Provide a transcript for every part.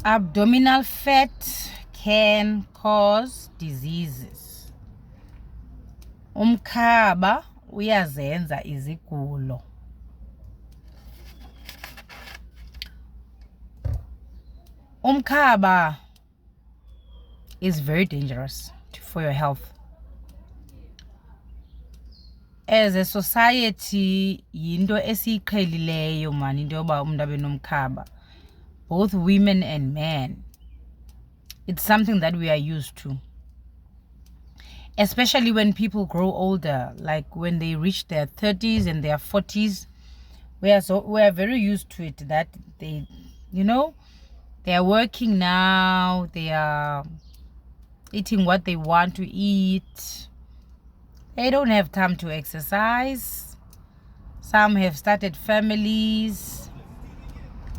Abdominal fat can cause diseases. Umkhaba uyazenza izigulo. Umkhaba is very dangerous for your health. As a society, yinto esiyiqhelileyo man into yoba umuntu abe nomkhaba. Both women and men. It's something that we are used to. Especially when people grow older, like when they reach their 30s and their 40s, we are very used to it, that they, they are working now, they are eating what they want to eat. They don't have time to exercise. Some have started families,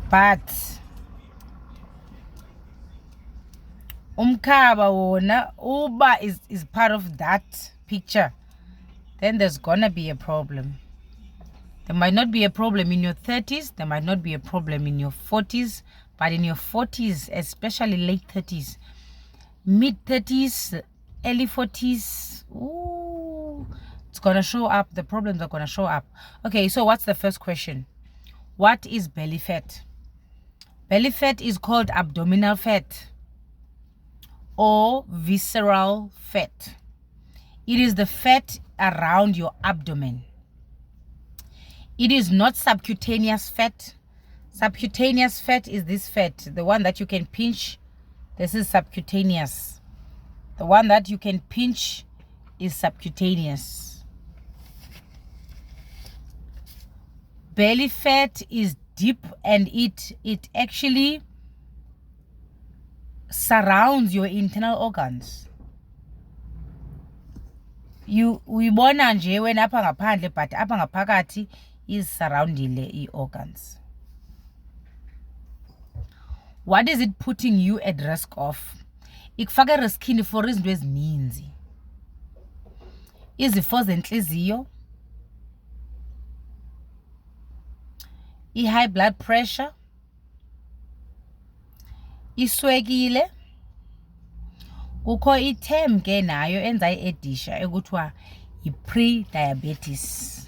but Umkhaba wona uba is part of that picture, then there's gonna be a problem. There might not be a problem in your 30s, there might not be a problem in your 40s, but in your 40s, especially late 30s, mid 30s, early 40s, ooh, it's gonna show up. The problems are gonna show up. Okay, so what's the first question? What is belly fat? Belly fat is called abdominal fat or visceral fat. It is the fat around your abdomen. It is not subcutaneous fat. Subcutaneous fat is this fat, the one that you can pinch. This is subcutaneous. The one that you can pinch is subcutaneous. Belly fat is deep and it actually surrounds your internal organs. Uyibona nje wena apha ngaphandle, but apha ngaphakathi is surrounding the organs. What is it putting you at risk of? Ikufaka riskini for izinto ezininzi. Izifo zenhliziyo, high blood pressure, iswekile, kukho iterm ke nayo enza edisha ekuthiwa yi-pre-diabetes.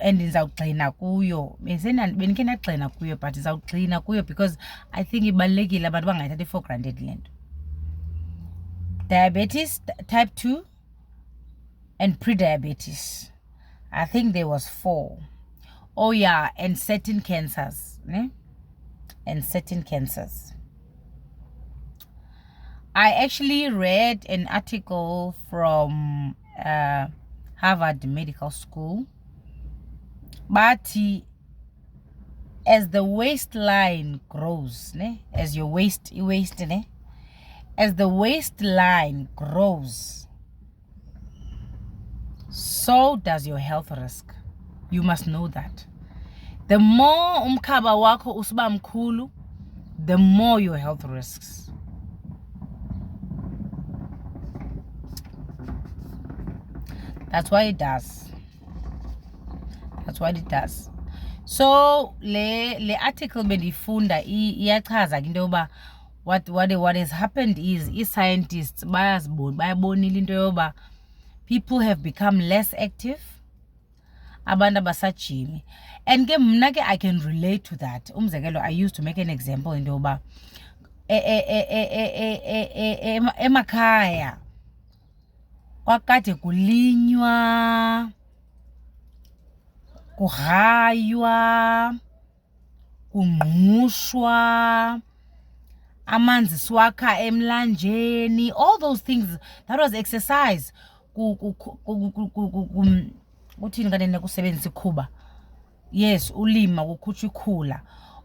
And ndizawugxina kuyo. Benike ndagxina kuyo, but ndizawugxina kuyo because I think ibalulekile abantu bangayithathi for granted le nto. Diabetes type 2 and pre-diabetes. I think there was 4. Oh yeah, and certain cancers. And certain cancers. I actually read an article from Harvard Medical School. But as the waistline grows, as your waist, as the waistline grows, so does your health risk. You must know that. The more umkhaba wako usuba mkhulu, the more your health risks. That's why it does. That's what it does. So le article bendifunda iyachaza into yoba what has happened is scientists bayabonile into yoba people have become less active, abantu abasajimi. And ke mna ke I can relate to that. Umzekelo, I used to make an example into yoba emakhaya kwakade kulinywa, kugraywa, kungqushwa, amanzi siwakha emlanjeni, all those things. That was exercise. Uthini kanene kusebenzisa ikhuba? Yes, ulima kukhutshwa ikhula.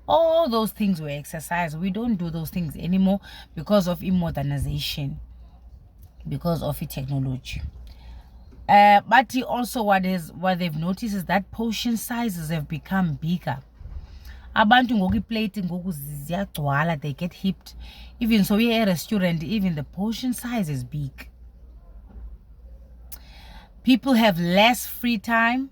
All those things were exercise. We don't do those things anymore because of modernization, because of technology. But also what they've noticed is that portion sizes have become bigger. Abantu ngoku plate ngoku ziyagcwala, they get hipped. Even so, we at a restaurant, even the portion size is big. People have less free time.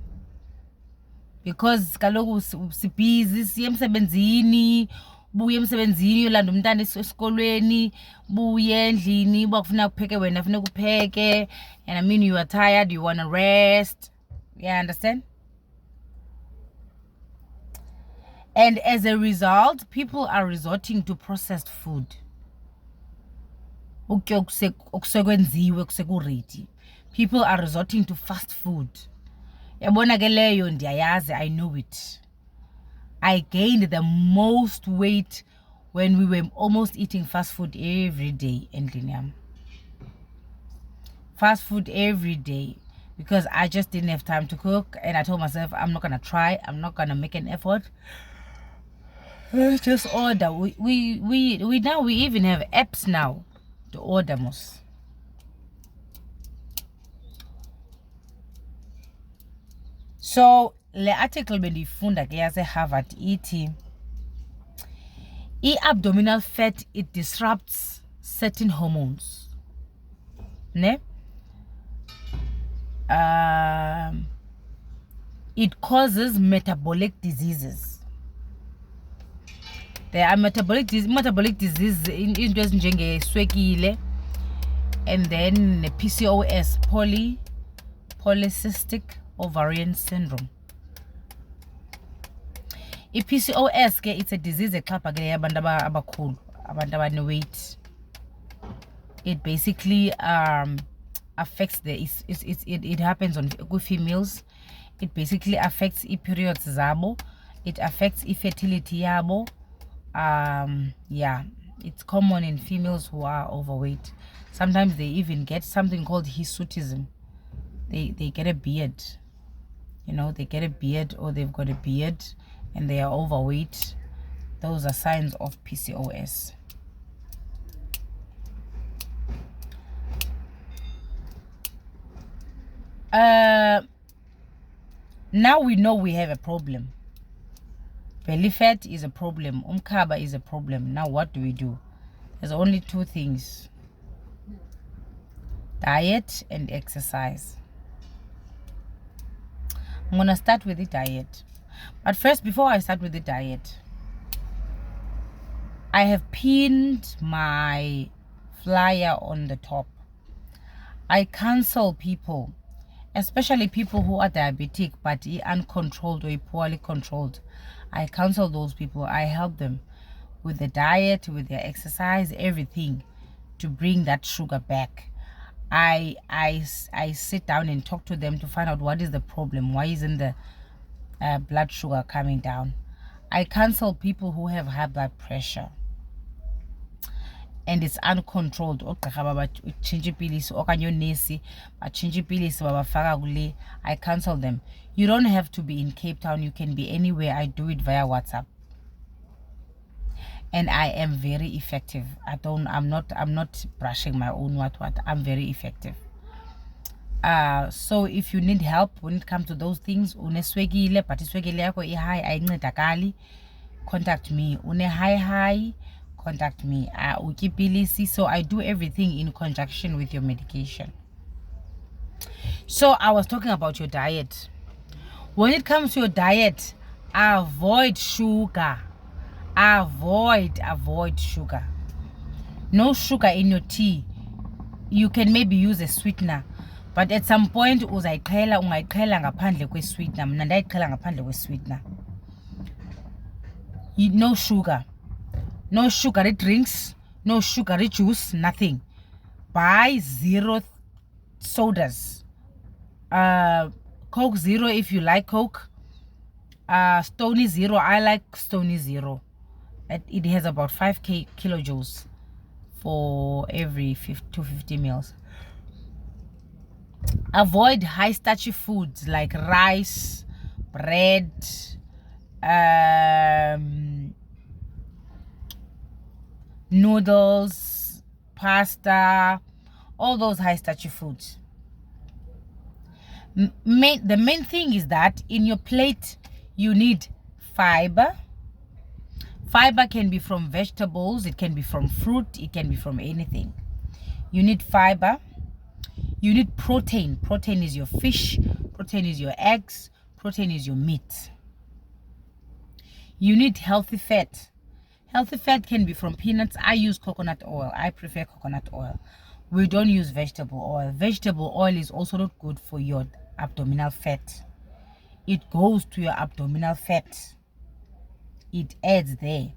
because kaloku sibhizi siye emsebenzini, buye emsebenzini uyolanda umntana esikolweni, buye endlini uba kufuna kupheke wena funeka upheke, and I mean you are tired, you want to rest. You understand? And as a result, people are resorting to processed food. People are resorting to fast food. I know it. I gained the most weight when we were almost eating fast food every day in Lineam. Fast food every day, because I just didn't have time to cook, and I told myself I'm not gonna try, I'm not gonna make an effort. Let's just order. We now we even have apps now to order most. So le article bendifunda ke yase Harvard ithi abdominal fat, it disrupts certain hormones. Ne? It causes metabolic diseases. There are metabolic diseases into ezinjenge swekile, and then PCOS, polycystic ovarian syndrome. PCOS ke it's a disease exhaphakile yabantu abakhulu, abantu abane-weight. It basically affects it happens on females. It basically affects periods zabo. It affects fertility yabo. Yeah, it's common in females who are overweight. Sometimes they even get something called hirsutism. They get a beard, you know, they get a beard, or they've got a beard and they are overweight. Those are signs of PCOS. Now we know we have a problem. Belly fat is a problem. Umkhaba is a problem. Now what do we do? There's only two things: diet and exercise. I'm gonna start with the diet. But first, before I start with the diet, I have pinned my flyer on the top. I counsel people, especially people who are diabetic but uncontrolled or poorly controlled. I counsel those people. I help them with the diet, with their exercise, everything, to bring that sugar back. I sit down and talk to them to find out what is the problem. Why isn't the blood sugar coming down? I counsel people who have high blood pressure and it's uncontrolled. I counsel them. You don't have to be in Cape Town. You can be anywhere. I do it via WhatsApp, and I am very effective. I'm not brushing my own what. I'm very effective. So if you need help when it comes to those things, contact me. Contact me. So I do everything in conjunction with your medication. So I was talking about your diet. When it comes to your diet, avoid sugar. Avoid sugar. No sugar in your tea. You can maybe use a sweetener, but at some point ungayiqhela ngaphandle kwe-sweetener. Mina ndayiqhela ngaphandle kwe-sweetener. No sugar. No sugary drinks, no sugary juice, nothing. Buy zero sodas. Coke Zero if you like Coke. Stony Zero, I like Stony Zero. It has about 5 kilojoules for every 250 mils. Avoid high starchy foods like rice, bread, noodles, pasta, all those high starchy foods. The main thing is that in your plate you need fiber. Fiber can be from vegetables, it can be from fruit, it can be from anything. You need fiber. You need protein. Protein is your fish, protein is your eggs, Protein is your meat. You need healthy fat. Healthy fat can be from peanuts. I use coconut oil. I prefer coconut oil. We don't use vegetable oil. Vegetable oil is also not good for your abdominal fat. It goes to your abdominal fat. It adds there.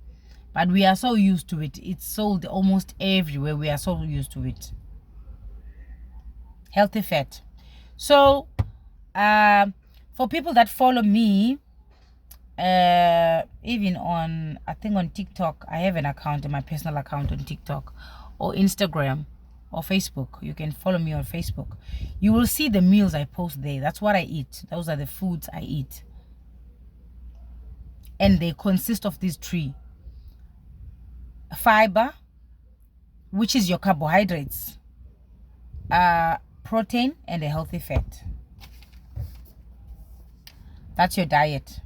But we are so used to it. It's sold almost everywhere. We are so used to it. Healthy fat. So, for people that follow me, even on, I think on TikTok, I have an account, my personal account on TikTok, or Instagram, or Facebook. You can follow me on Facebook. You will see the meals I post there. That's what I eat. Those are the foods I eat. And they consist of these three: fiber, which is your carbohydrates, protein, and a healthy fat. That's your diet.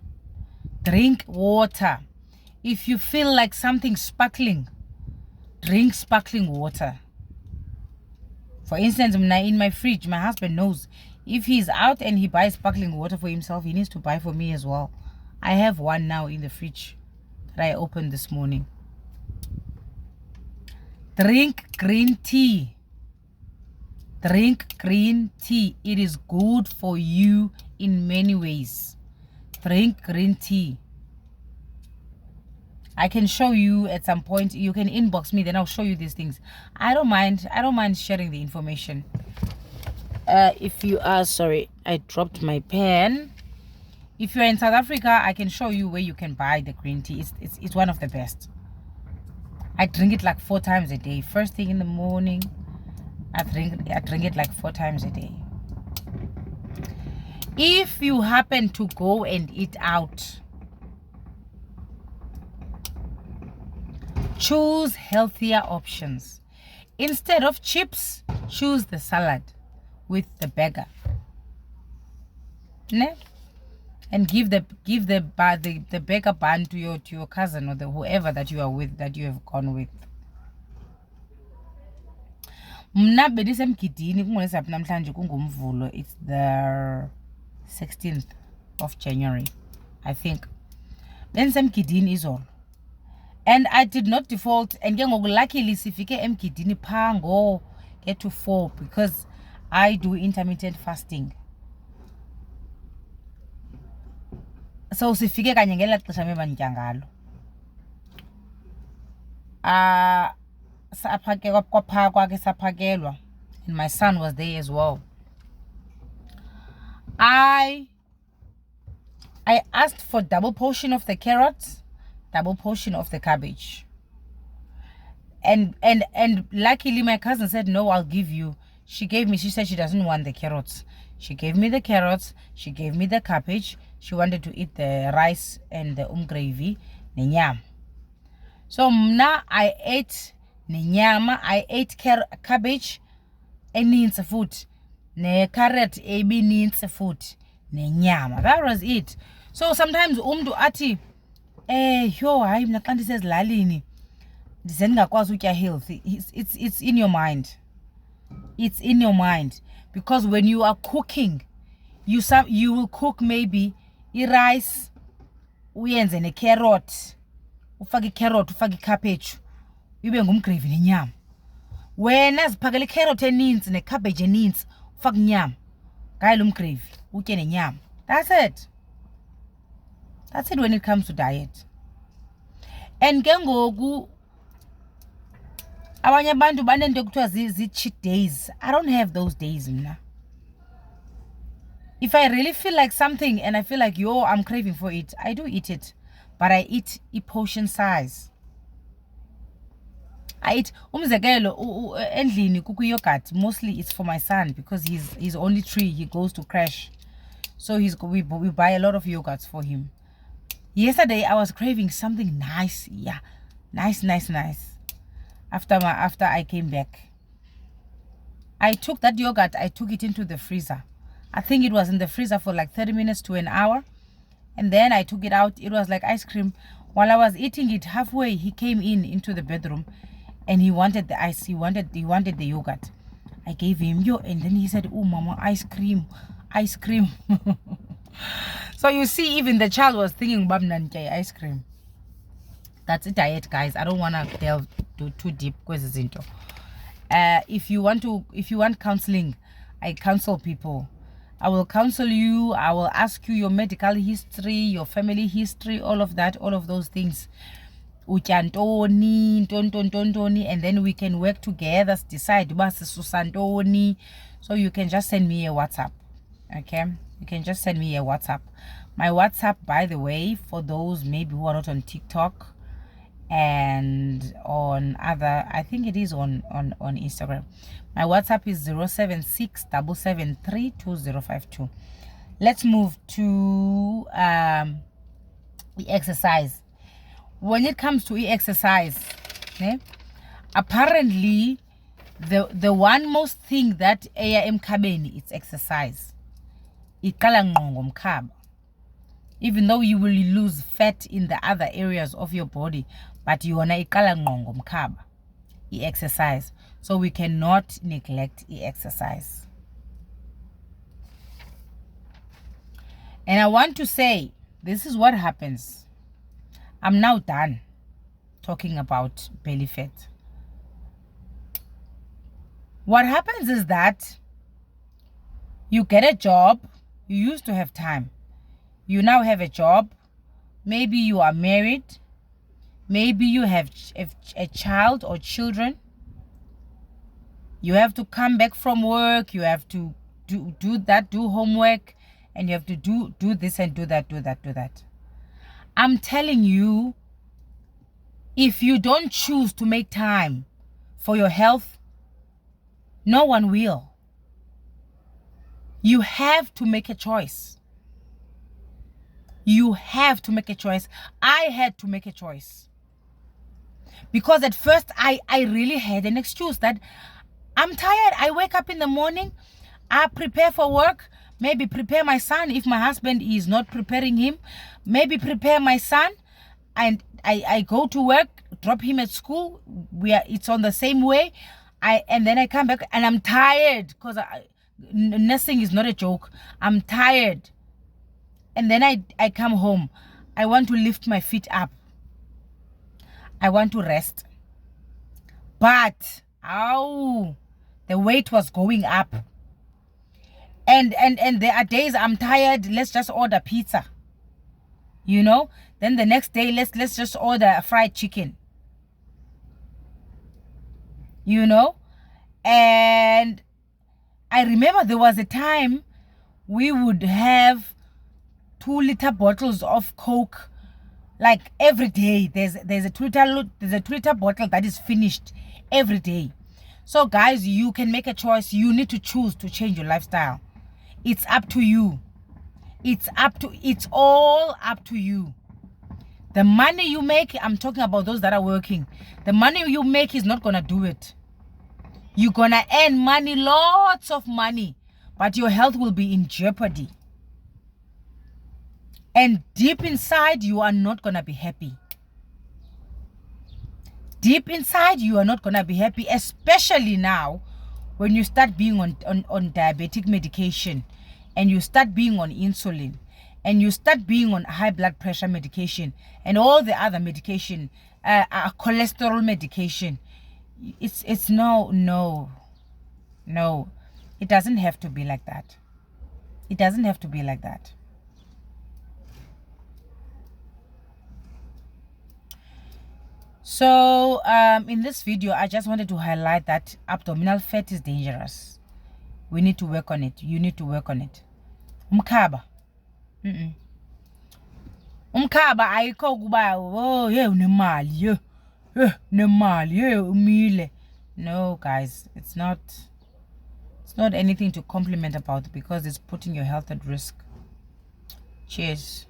Drink water. If you feel like something sparkling, drink sparkling water. For instance, in my fridge, my husband knows if he's out and he buys sparkling water for himself, he needs to buy for me as well. I have one now in the fridge that I opened this morning. Drink green tea. Drink green tea. It is good for you in many ways. Drink green tea. I can show you at some point. You can inbox me, then I'll show you these things. I don't mind sharing the information. If you are, sorry, I dropped my pen. If you're in South Africa, I can show you where you can buy the green tea. It's one of the best. I drink it like 4 times a day. First thing in the morning, I drink it like 4 times a day. If you happen to go and eat out, choose healthier options. Instead of chips, choose the salad with the burger. Ne? And give the burger bun to your cousin or whoever that you are with, that you have gone with. Mna bedisemgidini kungonesaphi namhlanje kungumvulo. It's the 16th of January, I think. Bendisemgidini izolo. And I did not default, and luckily sifike emgidini pha get to 4 because I do intermittent fasting. So sifike kanye ngela xesha meba nditya ngalo. Saphake kwapha kwakhe saphakelwa, and my son was there as well. I asked for double portion of the carrots, double portion of the cabbage. And luckily my cousin said, no, I'll give you. She said she doesn't want the carrots. She gave me the carrots, she gave me the cabbage. She wanted to eat the rice and the gravy, nenyama. So now I ate nenyama, I ate cabbage, eninzi futhi, ne carrot ebininzi futhi, nenyama. That was it. So sometimes umntu athi yo hayi mina xa ndisezilalini ndize ndingakwazi utya healthy. It's in your mind. It's in your mind, because when you are cooking, you will cook maybe rice, uyenze ne carrot, ufake carrot, ufake cabbage, ibe ngumgravy nenyama. Wena ziphakele carrot eninzi ne cabbage eninzi, ufake inyama, ngayo lo mgravy, utye nenyama. That's it. That's it when it comes to diet. And ke ngoku abanye abantu banento ekuthiwa zi-cheat days. I don't have those days mna. If I really feel like something and I feel like, yo, I'm craving for it, I do eat it. But I eat a portion size. I eat, umzekelo, endlini kuku yogurt. Mostly it's for my son because he's only 3. He goes to crash. So we buy a lot of yogurts for him. Yesterday I was craving something nice. Yeah, nice. After I came back, I took that yogurt, I took it into the freezer. I think it was in the freezer for like 30 minutes to an hour. And then I took it out. It was like ice cream. While I was eating it, halfway he came into the bedroom and he wanted the ice. He wanted the yogurt. I gave him and then he said, oh mama, ice cream. So you see, even the child was thinking about nanke ice cream. That's a diet, guys. I don't want to delve too deep. If you want counseling, I counsel people. I will counsel you. I will ask you your medical history, your family history, all of that, all of those things. Uchantoni, tontoni, and then we can work together, decide susantoni. So you can just send me a WhatsApp. Okay, you can just send me a WhatsApp. My WhatsApp, by the way, for those maybe who are not on TikTok and on other, I think it is on Instagram. My WhatsApp is 076 773 2052. Let's move to the exercise. When it comes to exercise, apparently the one most thing that Umkhabeni, it's exercise. Umkhaba. Even though you will lose fat in the other areas of your body, but you wanna Umkhaba, exercise. So we cannot neglect exercise. And I want to say, this is what happens. I'm now done talking about belly fat. What happens is that you get a job. You used to have time. You now have a job. Maybe you are married. Maybe you have a child or children. You have to come back from work. You have to do homework, and you have to do this and do that. I'm telling you, if you don't choose to make time for your health, no one will. You have to make a choice. You have to make a choice. I had to make a choice. Because at first, I really had an excuse that I'm tired. I wake up in the morning, I prepare for work, maybe prepare my son if my husband is not preparing him, maybe prepare my son, and I go to work, drop him at school. It's on the same way. And then I come back and I'm tired because nursing is not a joke. I'm tired. And then I come home. I want to lift my feet up. I want to rest. But the weight was going up. And there are days I'm tired. Let's just order pizza. You know? Then the next day, let's just order fried chicken. You know? And I remember there was a time we would have 2-liter bottles of Coke, like every day. There's a 2-liter bottle that is finished every day. So guys, you can make a choice. You need to choose to change your lifestyle. It's up to you. It's all up to you. The money you make, I'm talking about those that are working. The money you make is not gonna do it. You're gonna earn money, lots of money, but your health will be in jeopardy. And deep inside, you are not gonna be happy. Deep inside, you are not gonna be happy, especially now when you start being on diabetic medication, and you start being on insulin, and you start being on high blood pressure medication, and all the other medication, cholesterol medication. It's no. It doesn't have to be like that. It doesn't have to be like that. So in this video, I just wanted to highlight that abdominal fat is dangerous. We need to work on it. You need to work on it. Umkhaba. Umkhaba ayikho kuba oh yeah unemali nemali umile. No guys, it's not anything to compliment about, because it's putting your health at risk. Cheers.